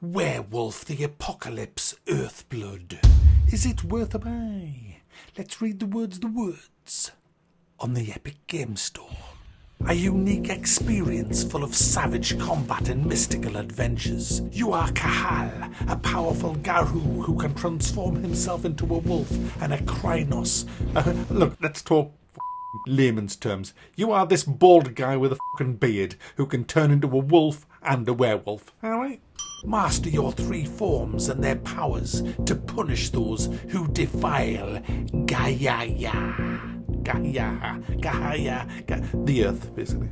Werewolf the Apocalypse Earthblood. Is it worth a buy? Let's read the words. On the Epic Game Store. A unique experience full of savage combat and mystical adventures. You are Kahal, a powerful Garu who can transform himself into a wolf and a Krynos. Look, let's talk layman's terms. You are this bald guy with a fucking beard who can turn into a wolf and a werewolf. Alright? Master your three forms and their powers to punish those who defile the earth, basically.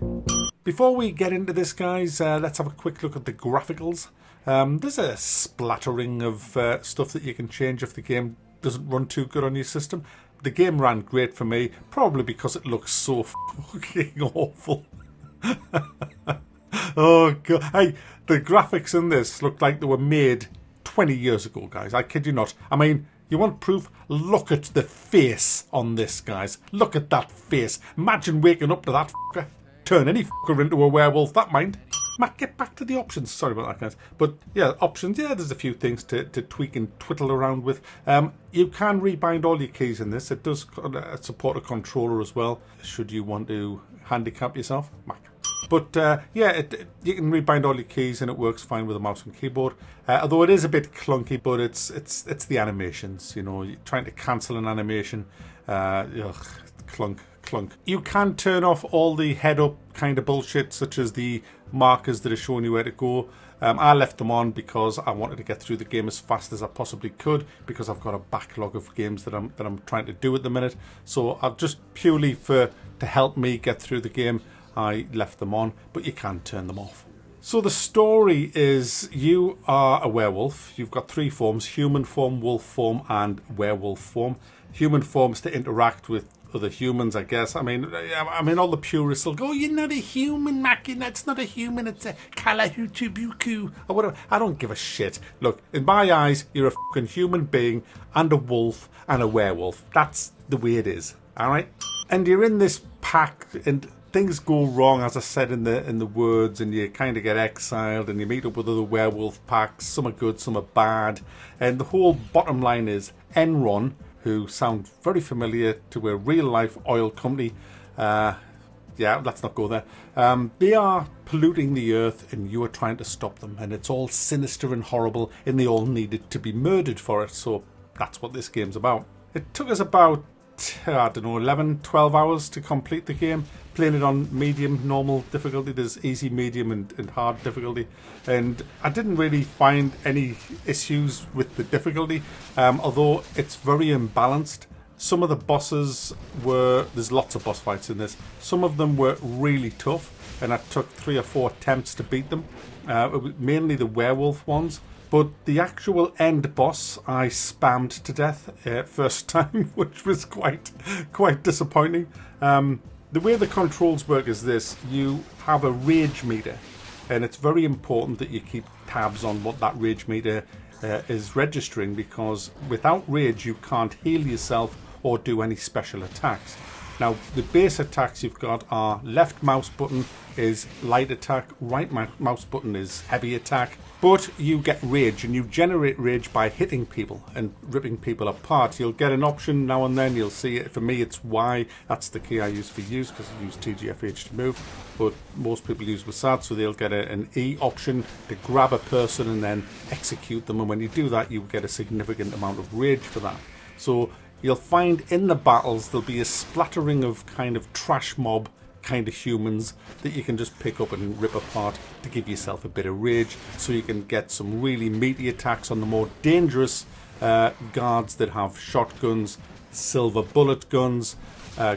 Before we get into this, guys, let's have a quick look at the graphicals. There's a splattering of stuff that you can change if the game doesn't run too good on your system. The game ran great for me, probably because it looks so fucking awful. Oh god. Hey, the graphics in this look like they were made 20 years ago, guys. I kid you not. I mean, you want proof? Look at the face on this, guys. Look at that face. Imagine waking up to that fucker. Turn any fucker into a werewolf, that mind. Matt, get back to the options. Sorry about that, guys. But yeah, options. Yeah, there's a few things to tweak and twiddle around with. You can rebind all your keys in this. It does support a controller as well, should you want to handicap yourself. Mac. But yeah, you can rebind all your keys and it works fine with a mouse and keyboard. Although it is a bit clunky, but it's the animations. You know, you're trying to cancel an animation. Clunk. You can turn off all the head-up kind of bullshit, such as the markers that are showing you where to go. I left them on because I wanted to get through the game as fast as I possibly could, because I've got a backlog of games that I'm trying to do at the minute. So I've just purely to help me get through the game, I left them on, but you can turn them off. So the story is you are a werewolf. You've got three forms: human form, wolf form, and werewolf form. Human form is to interact with other humans, I guess. I mean, all the purists will go, "You're not a human, Mackie. That's not a human. It's a Kalahutubuku," or whatever. I don't give a shit. Look, in my eyes, you're a fucking human being and a wolf and a werewolf. That's the way it is. All right? And you're in this pack, and things go wrong, as I said in the words, and you kind of get exiled, and you meet up with other werewolf packs. Some are good, some are bad, and the whole bottom line is Enron, who sound very familiar to a real-life oil company. Yeah, let's not go there. They are polluting the earth, and you are trying to stop them, and it's all sinister and horrible, and they all needed to be murdered for it. So that's what this game's about. It took us about 11, 12 hours to complete the game, playing it on medium, normal difficulty. There's easy, medium and hard difficulty, and I didn't really find any issues with the difficulty, although it's very imbalanced. Some of the bosses there's lots of boss fights in this. Some of them were really tough, and I took 3 or 4 attempts to beat them. It was mainly the werewolf ones. But the actual end boss, I spammed to death first time, which was quite disappointing. The way the controls work is this: you have a rage meter, and it's very important that you keep tabs on what that rage meter is registering, because without rage you can't heal yourself or do any special attacks. Now, the base attacks you've got are left mouse button is light attack, right mouse button is heavy attack. But you get rage, and you generate rage by hitting people and ripping people apart. You'll get an option now and then, you'll see it. For me, it's Y. That's the key I use for use, because I use TGFH to move. But most people use WASD, so they'll get an E option to grab a person and then execute them. And when you do that, you get a significant amount of rage for that. So you'll find in the battles there'll be a splattering of kind of trash mob kind of humans that you can just pick up and rip apart to give yourself a bit of rage, so you can get some really meaty attacks on the more dangerous guards that have shotguns, silver bullet guns,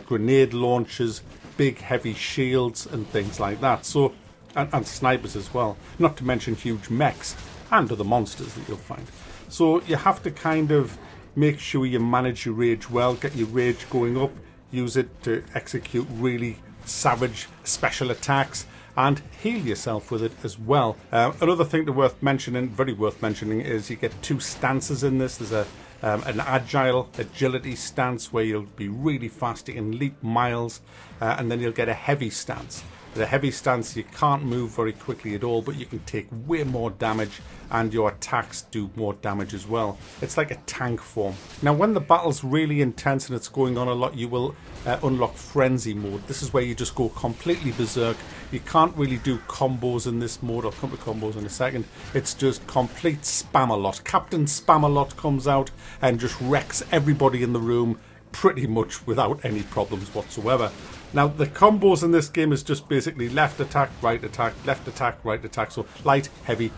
grenade launchers, big heavy shields and things like that. So and snipers as well, not to mention huge mechs and other monsters that you'll find. So you have to kind of make sure you manage your rage well, get your rage going up, use it to execute really savage special attacks, and heal yourself with it as well. Another thing very worth mentioning, is you get 2 stances in this. There's an agility stance where you'll be really fast, you can leap miles, and then you'll get a heavy stance. The heavy stance, you can't move very quickly at all, but you can take way more damage, and your attacks do more damage as well. It's like a tank form. Now, when the battle's really intense and it's going on a lot, you will unlock Frenzy mode. This is where you just go completely berserk. You can't really do combos in this mode. I'll come to combos in a second. It's just complete Spam-a-Lot. Captain Spam-a-Lot comes out and just wrecks everybody in the room pretty much without any problems whatsoever. Now, the combos in this game is just basically left attack, right attack, left attack, right attack. So light, heavy,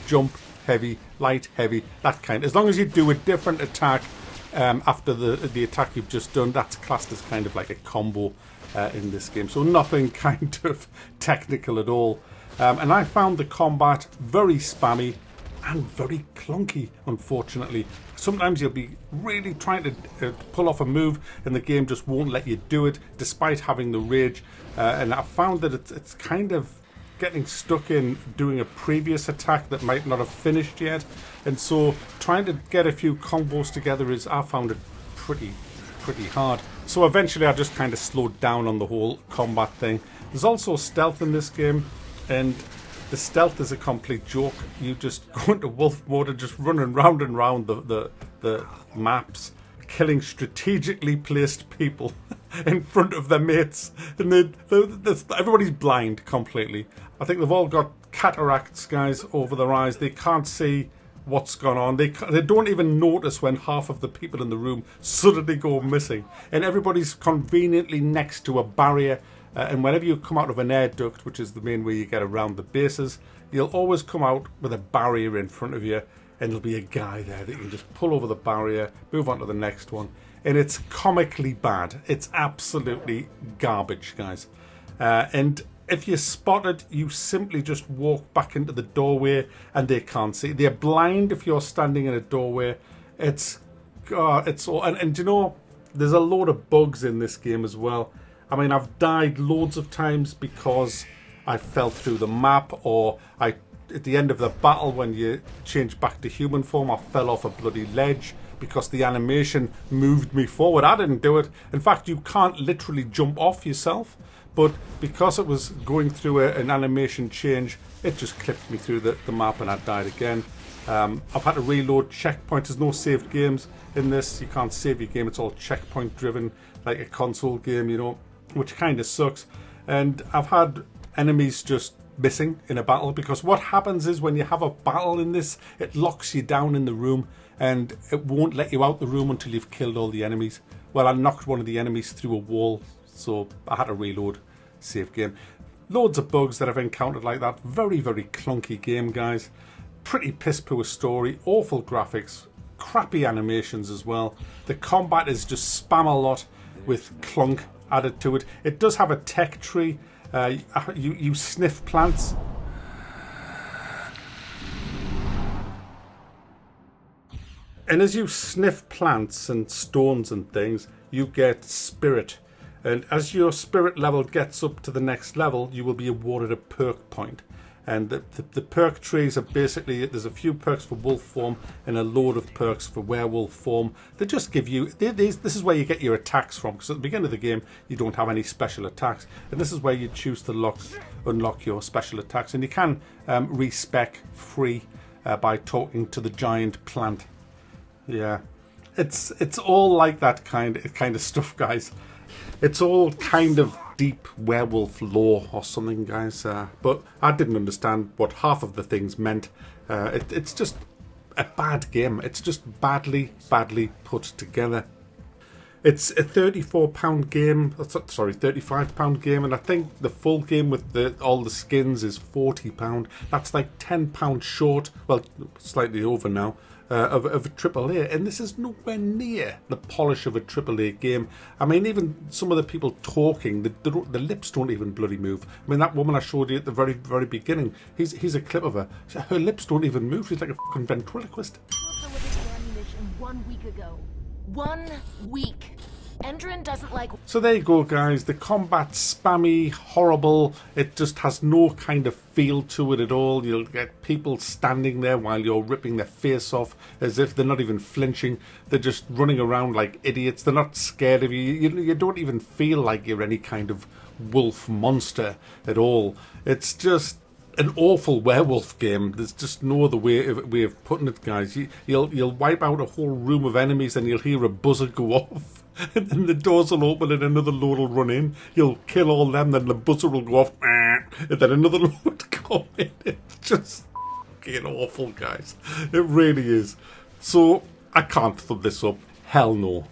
jump, heavy, light, heavy, that kind. As long as you do a different attack after the attack you've just done, that's classed as kind of like a combo in this game. So nothing kind of technical at all. And I found the combat very spammy and very clunky, unfortunately. Sometimes you'll be really trying to pull off a move and the game just won't let you do it despite having the rage. And I found that it's kind of getting stuck in doing a previous attack that might not have finished yet. And so trying to get a few combos together I found it pretty hard. So eventually I just kind of slowed down on the whole combat thing. There's also stealth in this game, and the stealth is a complete joke. You just go into wolf mode and just running round and round the maps, killing strategically placed people in front of their mates. And everybody's blind completely. I think they've all got cataracts, guys, over their eyes. They can't see what's gone on. They don't even notice when half of the people in the room suddenly go missing. And everybody's conveniently next to a barrier. And whenever you come out of an air duct, which is the main way you get around the bases, you'll always come out with a barrier in front of you, and there'll be a guy there that you can just pull over the barrier, move on to the next one. And it's comically bad. It's absolutely garbage, guys. And if you're spotted, you simply just walk back into the doorway and they can't see. They're blind if you're standing in a doorway. It's all, and you know, there's a load of bugs in this game as well. I mean, I've died loads of times because I fell through the map, or at the end of the battle when you change back to human form, I fell off a bloody ledge because the animation moved me forward. I didn't do it. In fact, you can't literally jump off yourself, but because it was going through an animation change, it just clipped me through the map and I died again. I've had to reload checkpoints. There's no saved games in this. You can't save your game. It's all checkpoint driven, like a console game, you know, which kind of sucks. And I've had enemies just missing in a battle, because what happens is when you have a battle in this, it locks you down in the room and it won't let you out the room until you've killed all the enemies. Well, I knocked one of the enemies through a wall, so I had to reload save game. Loads of bugs that I've encountered like that. Very clunky game, guys. Pretty piss poor story, awful graphics, crappy animations as well. The combat is just Spam-a-Lot with clunk added to it. It does have a tech tree. You sniff plants. And as you sniff plants and stones and things, you get spirit. And as your spirit level gets up to the next level, you will be awarded a perk point. And the perk trees are basically, there's a few perks for wolf form and a load of perks for werewolf form. They just give you, this is where you get your attacks from, because at the beginning of the game you don't have any special attacks, and this is where you choose to unlock your special attacks. And you can respec free by talking to the giant plant. Yeah, it's all like that kind of stuff, guys. It's all kind of deep werewolf lore or something, guys, but I didn't understand what half of the things meant. It's just a bad game. It's just badly put together. It's a £34 game, sorry, £35 game, and I think the full game with all the skins is £40. That's like £10 short, well, slightly over now, of a AAA, and this is nowhere near the polish of a AAA game. I mean, even some of the people talking, the lips don't even bloody move. I mean, that woman I showed you at the very beginning, he's a clip of her. Her lips don't even move. She's like a fucking ventriloquist. 1 week ago. 1 week. Endrin doesn't like... So there you go, guys. The combat's spammy, horrible. It just has no kind of feel to it at all. You'll get people standing there while you're ripping their face off as if they're not even flinching. They're just running around like idiots. They're not scared of you. You don't even feel like you're any kind of wolf monster at all. It's just an awful werewolf game. There's just no other way of putting it, guys. You'll wipe out a whole room of enemies and you'll hear a buzzer go off. And then the doors will open and another load will run in. You'll kill all them, then the buzzer will go off. And then another load will come in. It's just fucking awful, guys. It really is. So, I can't thumb this up. Hell no.